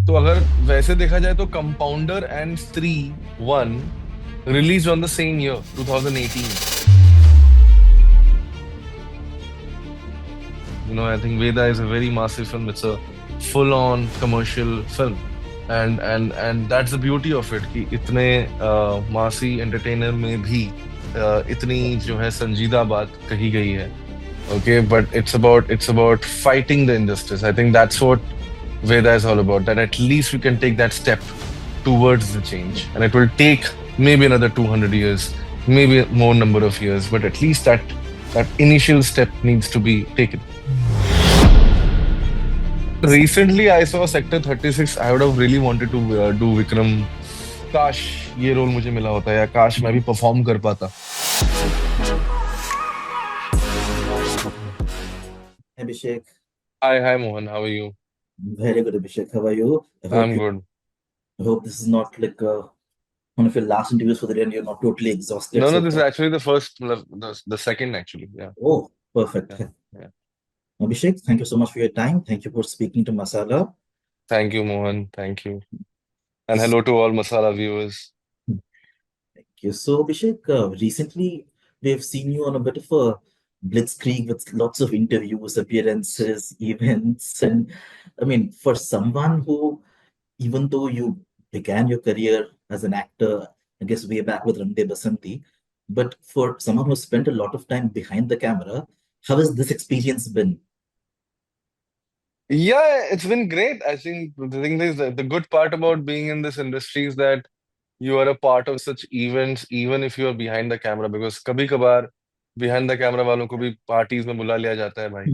तो अगर वैसे देखा जाए तो कंपाउंडर एंड स्त्री one release on the same year 2018. I think Veda is a very massive film. It's a full-on commercial film, and that's the beauty of it कि इतने मासी एंटरटेनर में भी इतनी जो है संजीदा बात कही गई है. Okay, but it's about fighting the injustice. I think that's what Veda is all about. That at least we can take that step towards the change, and it will take maybe another 200 years, maybe more number of years, but at least that initial step needs to be taken. Recently, I saw Sector 36. I would have really wanted to do Vikram. काश ये role मुझे मिला होता या काश मैं भी perform कर पाता. Abhishek, Hi, Mohan. How are you? very good, Abhishek. How are you? I'm good. I hope this is not like one of your last interviews for the day and you're not totally exhausted No, no, so this is far. actually the first, the second actually. Yeah, Oh, perfect. yeah, yeah. Abhishek, thank you so much for your time. Thank you for speaking to Masala. Thank you, Mohan. Thank you. And So, hello to all Masala viewers. thank you. So, Abhishek, recently we've seen you on a bit of a blitzkrieg with lots of interviews, appearances, events. And I mean, for someone who, even though you began your career as an actor, I guess way back with Ramde Basanti, but for someone who spent a lot of time behind the camera, how has this experience been? Yeah, it's been great. I think the thing is that the good part about being in this industry is that you are a part of such events, even if you are behind the camera. Because कभी कभार behind the camera वालों को भी parties में बुला लिया जाता है भाई,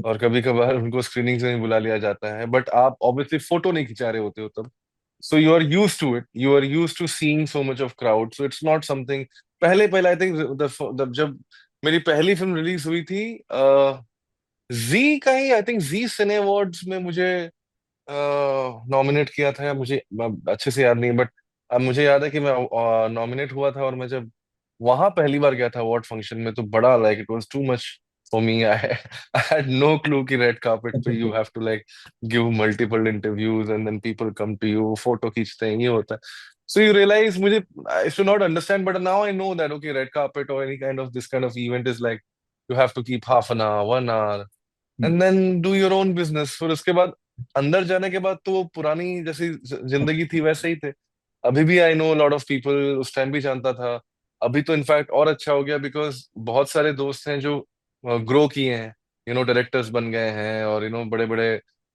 और कभी कभार उनको स्क्रीनिंग्स में भी बुला लिया जाता है. बट आप ऑब्वियसली फोटो नहीं खिंचा रहे होते हो तब. So you are used to it. You are used to seeing so much of crowd. So it's not something. पहले पहले आई थिंक जब मेरी पहली फिल्म रिलीज हुई थी, जी का ही I think ji cine awards में मुझे नॉमिनेट किया था, या मुझे अच्छे से याद नहीं, बट अब मुझे याद है कि मैं नॉमिनेट हुआ था. और मैं जब वहां पहली बार गया था अवार्ड फंक्शन में, तो बड़ा like it was too much for me. I had no clue कि रेड कार्पेट पे you have to like give multiple interviews and then people come to you, photo खींचते हैं, ये होता है. सो यू रियलाइज, मुझे I should not understand, but now I know that okay, red carpet और any kind of this kind of event is like you have to keep half an hour, 1 hour, and then do your own business. फिर उसके बाद अंदर जाने के बाद तो वो पुरानी जैसी जिंदगी थी वैसे ही थे. अभी भी I know lot of people, उस टाइम भी जानता था. अभी तो इनफैक्ट और अच्छा हो गया, बिकॉज बहुत सारे दोस्त हैं जो ग्रो किए हैं, डायरेक्टर्स बन गए हैं, और बड़े बड़े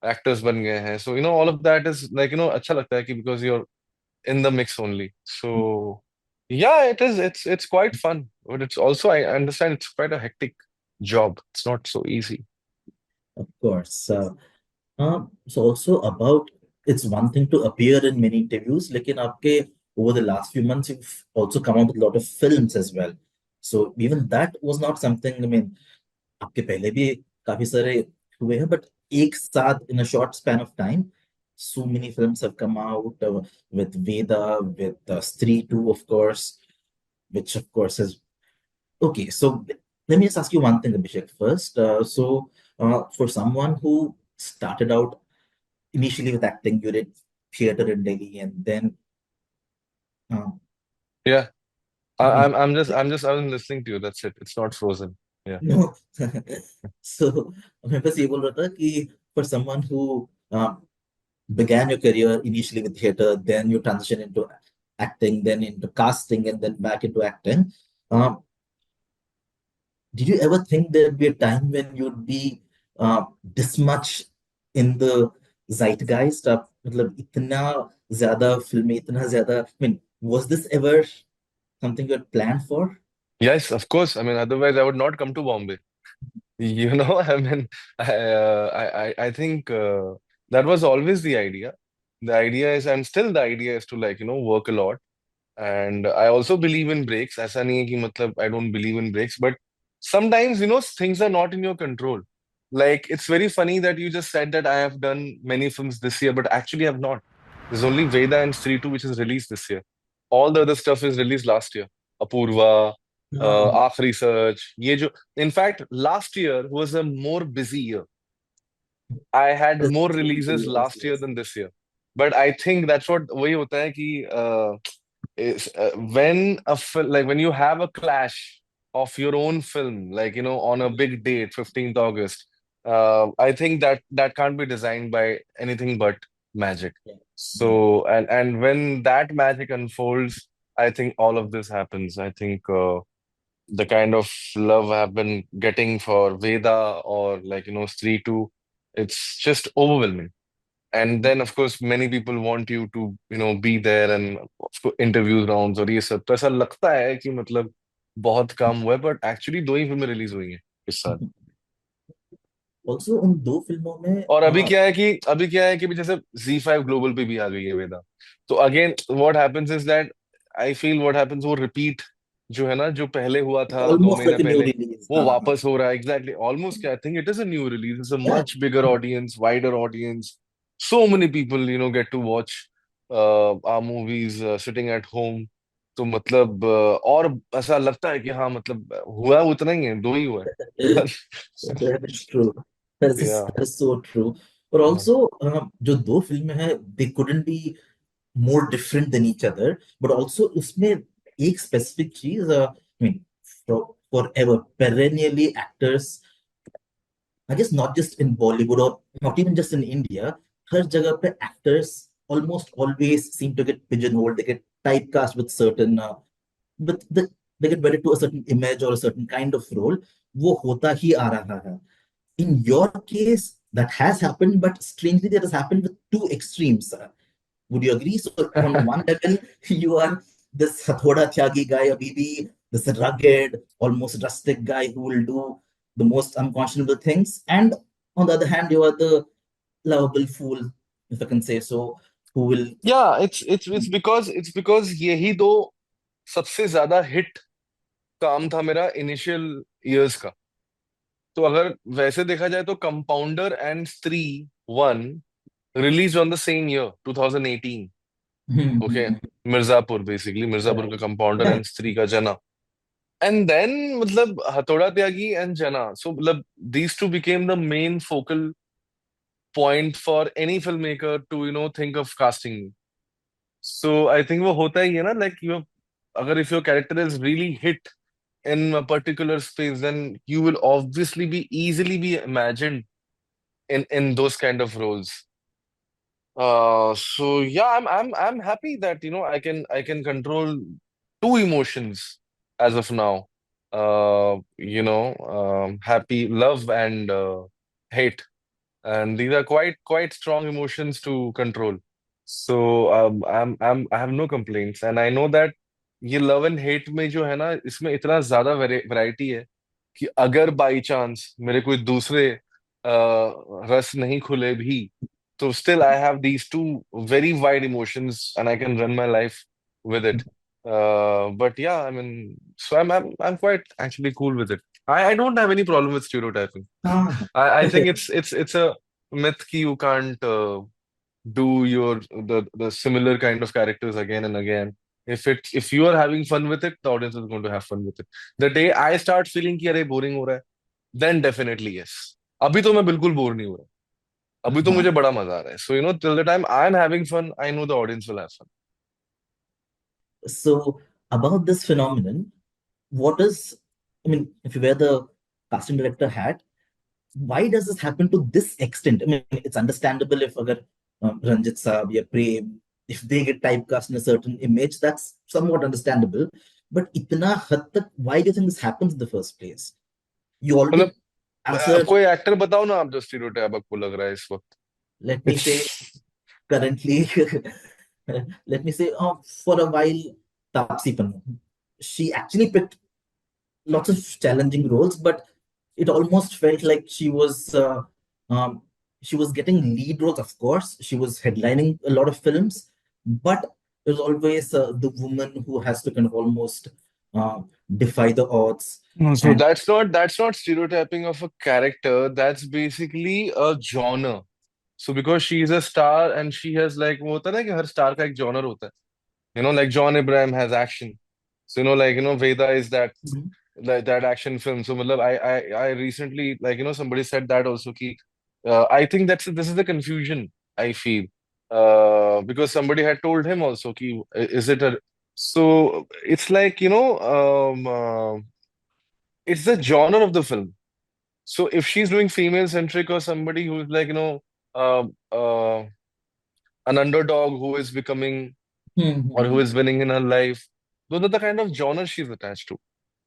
एक्टर्स बन गए हैं. So all of that is like अच्छा लगता है कि because you are in the mix only. So yeah, it's quite fun, but it's also, I understand, it's quite a hectic job. It's not so easy. Of course. So also about it's one thing to appear in many interviews, लेकिन आपके over the last few months you've also come up with a lot of films as well. So even that was not something, I mean, आपके पहले भी काफी सारे हुए हैं, but एक साथ in a short span of time, so many films have come out with Veda, with Stree 2, of course, which of course is okay. So let me just ask you one thing, Abhishek, first. For someone who started out initially with acting, you did theater in Delhi, and then um, Yeah. I, I I'm I'm just I'm just I'm listening to you. That's it. It's not frozen. Yeah. no. So मैं बस ये बोल रहा था कि for someone who began your career initially with theater, then you transition into acting, then into casting, and then back into acting. Um, did you ever think there'd be a time when you'd be this much in the zeitgeist? मतलब इतना ज्यादा फिल्में, इतना ज्यादा, I mean, was this ever something you had planned for? Yes, of course. I mean, otherwise I would not come to Bombay. I mean, I think that was always the idea. The idea is, and still the idea is to like, work a lot. And I also believe in breaks. ऐसा नहीं है कि मतलब I don't believe in breaks, but sometimes, things are not in your control. Like, it's very funny that you just said that I have done many films this year, but actually I have not. There's only Veda and Stree 2 which is released this year. All the other stuff is released last year. Apurva, No. Aakhri Search. In fact, last year was a more busy year. I had more releases Yes, last year yes. than this year. but I think that's what वही होता है कि when a film, like when you have a clash of your own film, like on a big date, 15th August, I think that can't be designed by anything but magic. Yeah. Yeah. So and when that magic unfolds, I think all of this happens. I think the kind of love I've been getting for Veda or like Stree 2, it's just overwhelming. And then of course many people want you to be there and of course, interviews rounds और ये सब तो ऐसा लगता है कि मतलब बहुत काम हुआ है बट एक्चुअली दो ही फिल्में रिलीज हुई हैं इस साल। ऑल्सो उन दो फिल्मों में और अभी क्या है कि भी जैसे Z5 ग्लोबल पे भी आ गई है वेदा। तो again what happens is that I feel what happens वो रिपीट जो है ना जो पहले हुआ था दो ऑलमोस्ट महीने लाइक न्यू पहले रिलीज। वो हाँ हाँ। वापस हो रहा है एग्जैक्टली ऑलमोस्ट क्या I think it is a new release it's a या much bigger audience wider audience so many people get to watch our movies sitting at home. तो मतलब और ऐसा लगता है कि हाँ मतलब हुआ उतना ही है दो ही हुआ है। that is true. That is so true. But या also, जो दो फिल्में हैं, they couldn't be more different than each other. But also, उसमें एक specific चीज, I mean, forever, perennially actors, I guess not just in Bollywood or not even just in India, हर जगह पे actors almost always seem to get pigeonholed. They get typecast with certain, with they get wedded to a certain image or a certain kind of role. वो होता ही आ रहा है. In your case, that has happened, but strangely, that has happened with two extremes. Would you agree? So, on one level, you are this Hathoda Tyagi guy, a BB, this rugged, almost rustic guy who will do the most unconscionable things. And on the other hand, you are the lovable fool, if I can say so, who will. या it's because यही दो सबसे ज्यादा hit काम था मेरा initial years का। तो अगर वैसे देखा जाए तो कंपाउंडर एंड स्त्री one release on the same year 2018। Okay Mirzapur basically Mirzapur का Right. कंपाउंडर एंड स्त्री का जना। एंड देन मतलब हथौड़ा त्यागी एंड जना सो मतलब these two became the main focal point for any film maker to think of casting. So I think वो होता ही है ना लाइक यू अगर if your character is really hit in a particular space, then you will obviously be easily be imagined in those kind of roles. So yeah, I'm happy that I can control two emotions as of now. Happy, love, and hate, and these are quite strong emotions to control. So I have no complaints, and I know that ये love and hate में जो है ना इसमें इतना ज्यादा variety है कि अगर बाई चांस मेरे कोई दूसरे रस नहीं खुले भी तो still I have these two very wide emotions and I can run my life with it. But yeah, I mean, so I'm quite actually cool with it. I don't have any problem with stereotyping. Ah. I think it's a myth कि you can't do the similar kind of characters again and again. If you are having fun with it, the audience is going to have fun with it. The day I start feeling कि अरे boring हो रहा है, then definitely yes. अभी तो मैं बिल्कुल bore नहीं हो रहा। अभी तो मुझे बड़ा मजा आ रहा है। So till the time I'm having fun, I know the audience will have fun. So, about this phenomenon, what is, I mean, if you wear the casting director hat, why does this happen to this extent? I mean, it's understandable if agar, Ranjit Saab or Prem, if they get typecast in a certain image, that's somewhat understandable. But itna had tak, why do you think this happens in the first place? You मतलब already answered. कोई actor बताओ ना आप जो stereotype आपको लग रहा है इस Let me say, वक्त। currently, let me say, for a while, Tapsi Pannu. She actually picked lots of challenging roles, but it almost felt like um, she was getting lead roles. Of course, she was headlining a lot of films, but it was always the woman who has to kind of almost uh, defy the odds. No, so And that's not stereotyping of a character. That's basically a genre. So because she is a star and she has like वो होता है ना कि हर star का एक genre होता है। Like John Abraham has action. So like Veda is that action film. So मतलब I recently like somebody said that also कि I think this is the confusion I feel. because somebody had told him also ki, is it a so it's like it's the genre of the film. So if she's doing female centric or somebody who's like uh, uh, an underdog who is becoming or who Hmm. is winning in her life, those are the kind of genre she's attached to.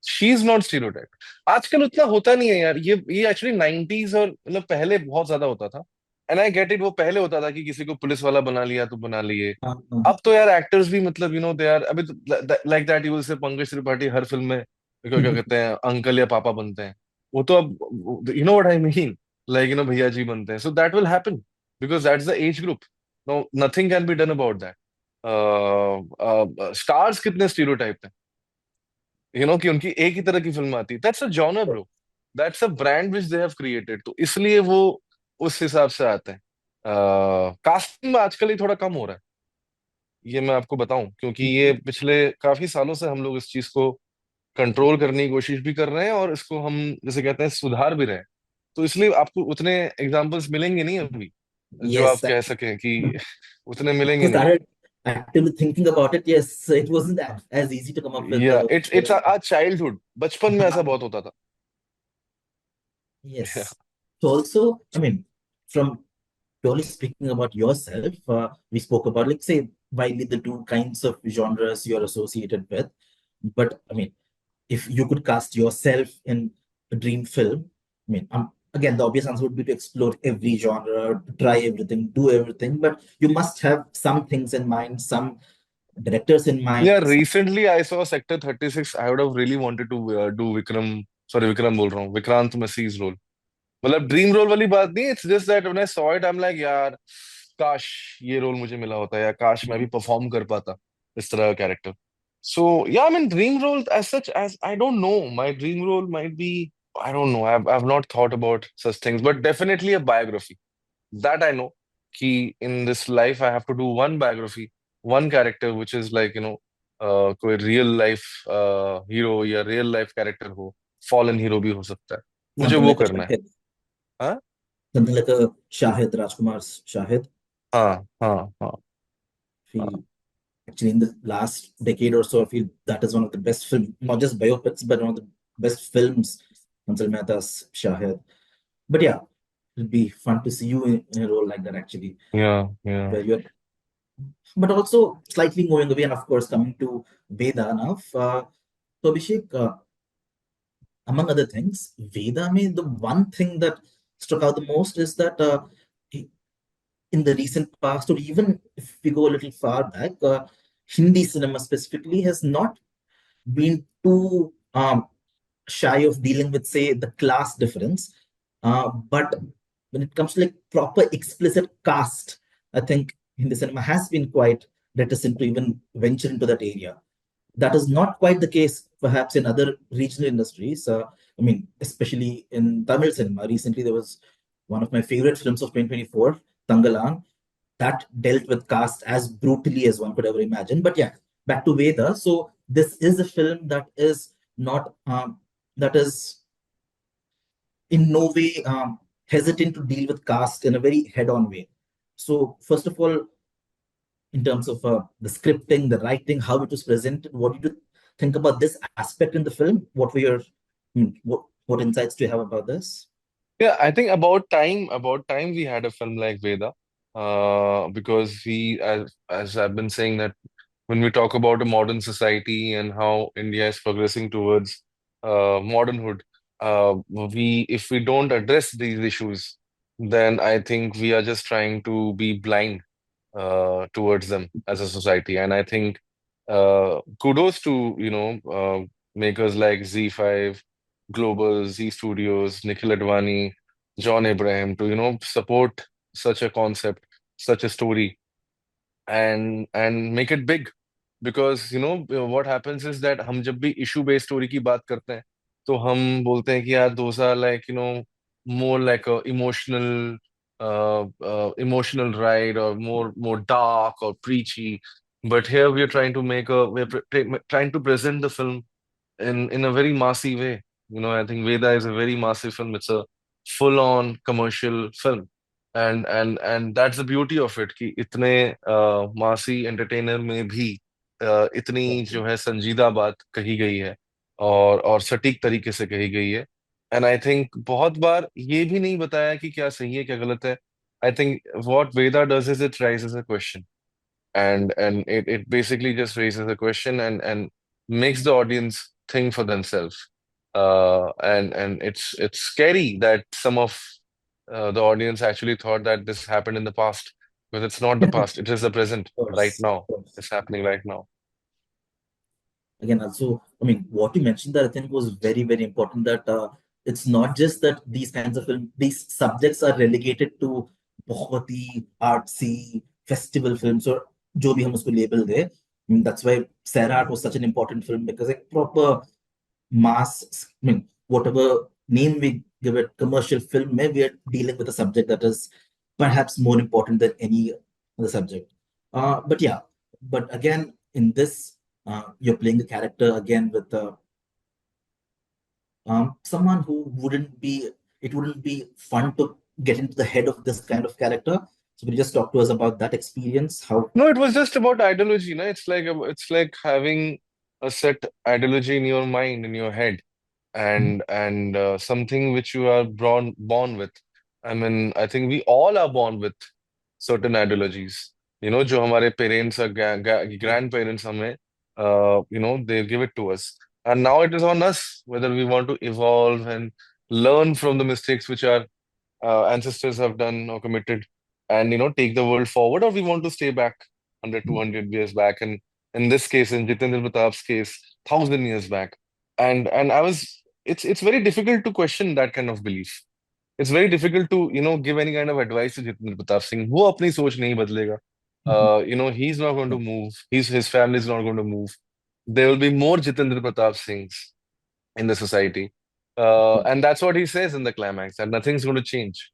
She is not stereotype. आजकल उतना होता नहीं है यार. ये actually 90s और मतलब पहले बहुत ज्यादा होता था. And I get it. वो पहले होता था कि किसी को पुलिस वाला बना लिया तो बना लिए. हाँ, हाँ, अब तो यार एक्टर्स भी मतलब दे आर अभी like that. You will say Pankaj Tripathi her film में क्या क्या कहते हैं अंकल या पापा बनते हैं. वो तो अब व्हाट आई मीन, लाइक भैया जी बनते हैं. So that will happen because that's the age group. No nothing can be done about that. Stars कितने स्टीरियोटाइप हैं, कि उनकी एक ही तरह की फिल्म आती है. That's a genre bro. That's a brand which they have created. तो इसलिए वो उस हिसाब से आते हैं. कास्टिंग में आजकल ही थोड़ा कम हो रहा है, ये मैं आपको बताऊं, क्योंकि ये पिछले काफी सालों से हम लोग इस चीज को कंट्रोल करने की कोशिश भी कर रहे हैं और इसको हम जैसे कहते हैं सुधार भी रहे हैं. तो इसलिए आपको उतने एग्जाम्पल्स मिलेंगे नहीं अभी जो आप Yes, कह सकें कि उतने मिलेंगे I नहीं. started actively thinking about it. Yes, it wasn't as easy to come up with या इट्स आ चाइल्डहुड. बचपन में ऐसा बहुत होता था. yes. So also, I mean, from purely speaking about yourself, we spoke about, like, say, widely the two kinds of genres you're associated with. But I mean, if you could cast yourself in a dream film, I mean, again, the obvious answer would be to explore every genre, try everything, do everything. But you must have some things in mind, some directors in mind. Yeah, recently I saw Sector 36. I would have really wanted to do Vikram, sorry, Vikram बोल रहा हूँ, Vikrant मैसीज role. मतलब dream role वाली बात नहीं. It's just that when I saw it I am like यार, काश ये रोल मुझे मिला होता, या काश मैं भी परफॉर्म कर पाता इस तरह का कैरेक्टर. सो या I mean dream role as such as I don't know. My dream role might be, I don't know, I have not thought about such things, but definitely a biography. That I know कि in this life I have to do one biography, one character which is like कोई real life hero या real life character हो, fallen hero भी हो सकता है. मुझे Something वो like a करना है. Shahid, हाँ something like a Shahid, Rajkumar's Shahid. हाँ हाँ हाँ Feel हाँ. actually in the last decade or so, I feel that is one of the best film, not just biopics, but one of the best films. Hansal Mehta's Shahid. But yeah, it'll be fun to see you in a role like that actually, Yeah. where you're, but also slightly moving away, and of course coming to Veda now. So Abhishek, among other things, Veda, I mean, the one thing that struck out the most is that in the recent past, or even if we go a little far back, Hindi cinema specifically has not been too shy of dealing with, say, the class difference. But when it comes to like proper explicit caste, I think Hindi cinema has been quite reticent to even venture into that area. That is not quite the case, perhaps, in other regional industries. I mean, especially in Tamil cinema. Recently, there was one of my favorite films of 2024, Tangalan, that dealt with caste as brutally as one could ever imagine. But yeah, back to Veda. So this is a film that is not that is in no way hesitant to deal with caste in a very head-on way. So first of all, in terms of the scripting, the writing, how it was presented, what did you think about this aspect in the film? What were your what insights do you have about this? Yeah, I think about time we had a film like Veda, because we, as I've been saying, that when we talk about a modern society and how India is progressing towards modernhood, we if we don't address these issues, then I think we are just trying to be blind towards them as a society. And I think kudos to makers like Z5, Global, Z Studios, Nikhil Advani, John Abraham to support such a concept, such a story, and make it big. Because what happens is that हम जब भी issue based story की बात करते हैं तो हम बोलते हैं कि यार those are like more like a emotional ride, or more dark or preachy. But here we are trying to trying to present the film in a very massive way. I think Veda is a very massive film. It's a full on commercial film. And that's the beauty of it कि इतने मासी entertainer में भी इतनी जो है संजीदा बात कही गई है, और सटीक तरीके से कही गई है। एंड आई थिंक बहुत बार ये भी नहीं बताया कि क्या सही है क्या गलत है। I think what Veda does is it raises a question, and it basically just raises a question and makes the audience think for themselves. And it's scary that some of the audience actually thought that this happened in the past, because it's not the past, it is the present right course, now. of course. It's happening right now. Again, also, I mean, what you mentioned that I think was very, very important that it's not just that these kinds of film, these subjects are relegated to बहुत ही artsy festival films or जो भी हम उसको label they. I mean, that's why Sarah was such an important film because a proper mass, I mean, whatever name we give it, commercial film, maybe we are dealing with a subject that is perhaps more important than any other subject. But yeah, but again, in this, you're playing the character again with someone who it wouldn't be fun to get into the head of this kind of character. So, could you just talk to us about that experience? How? No, it was just about ideology, no? It's like having a set ideology in your mind, in your head, and something which you are born with. I mean, I think we all are born with certain ideologies. जो हमारे parents or grandparents हमें, they give it to us, and now it is on us whether we want to evolve and learn from the mistakes which our ancestors have done or committed, and take the world forward, or we want to stay back 100, 200 years back, and in this case, in Jitendra Pratap's case, 1,000 years back. And I was it's very difficult to question that kind of belief. It's very difficult to give any kind of advice to Jitendra Pratap Singh. वो अपनी सोच नहीं बदलेगा. He's not going to move. His family is not going to move. There will be more Jitendra Pratap Singhs in the society. And that's what he says in the climax, that nothing's going to change.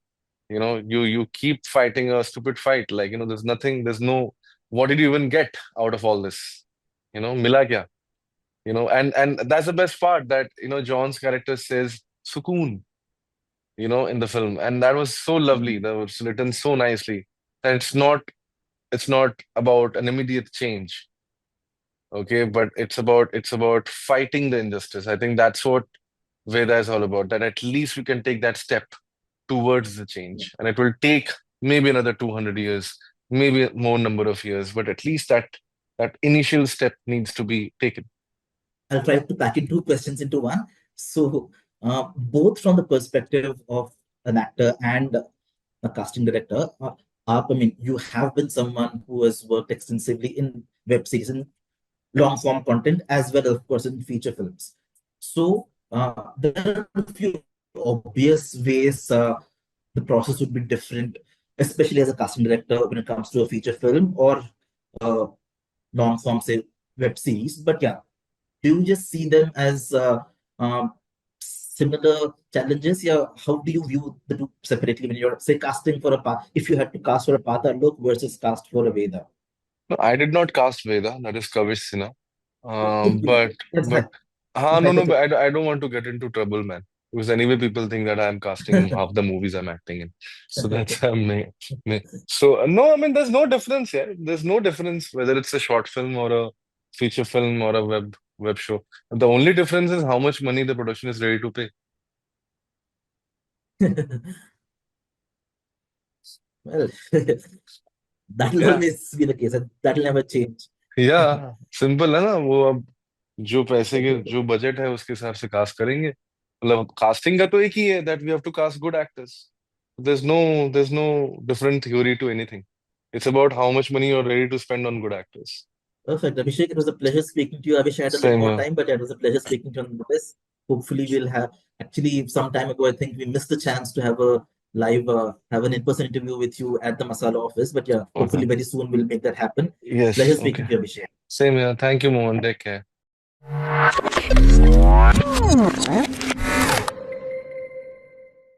You keep fighting a stupid fight. Like, there's nothing, there's no, what did you even get out of all this? Mila kya? And that's the best part, that, John's character says, Sukoon, in the film. And that was so lovely. That was written so nicely. And it's not about an immediate change. Okay, but it's about fighting the injustice. I think that's what Veda is all about, that at least we can take that step towards the change. And it will take maybe another 200 years, maybe a more number of years, but at least that initial step needs to be taken. I'll try to pack in two questions into one. So, both from the perspective of an actor and a casting director, I mean, you have been someone who has worked extensively in web series and long form content as well, of course, in feature films. So, there are a few obvious ways the process would be different, especially as a casting director when it comes to a feature film or uh, long form, say, web series. But yeah, do you just see them as similar challenges? Yeah, how do you view the two separately when you're say casting for a path? If you had to cast for a Pata look versus cast for a Veda, No, I did not cast Veda, that is Kavish Sinha. could be But that's but no, no, but hypothetical. I don't want to get into trouble, man. Because anyway, people think that I'm casting half the movies I'm acting in. So that's me. So no, I mean, there's no difference here. There's no difference whether it's a short film or a feature film or a web show. The only difference is how much money the production is ready to pay. Well, that'll Yeah, always be the case, and that'll never change. या simple है ना वो। अब जो पैसे के जो budget है उसके हिसाब से कास्ट करेंगे। मतलब कास्टिंग का तो एक ही है, that we have to cast good actors. there's no different theory to anything. It's about how much money you're ready to spend on good actors. Perfect. Abhishek, it was a pleasure speaking to you. I wish I had a little Same more here. time, but yeah, it was a pleasure speaking to you on this. Hopefully, we'll have actually some time ago, I think we missed the chance to have a live, have an in-person interview with you at the Masala office. But yeah, hopefully, Okay. very soon we'll make that happen. Pleasure Yes, speaking okay. to you, Abhishek. Same here. Thank you, Mohan. Take care.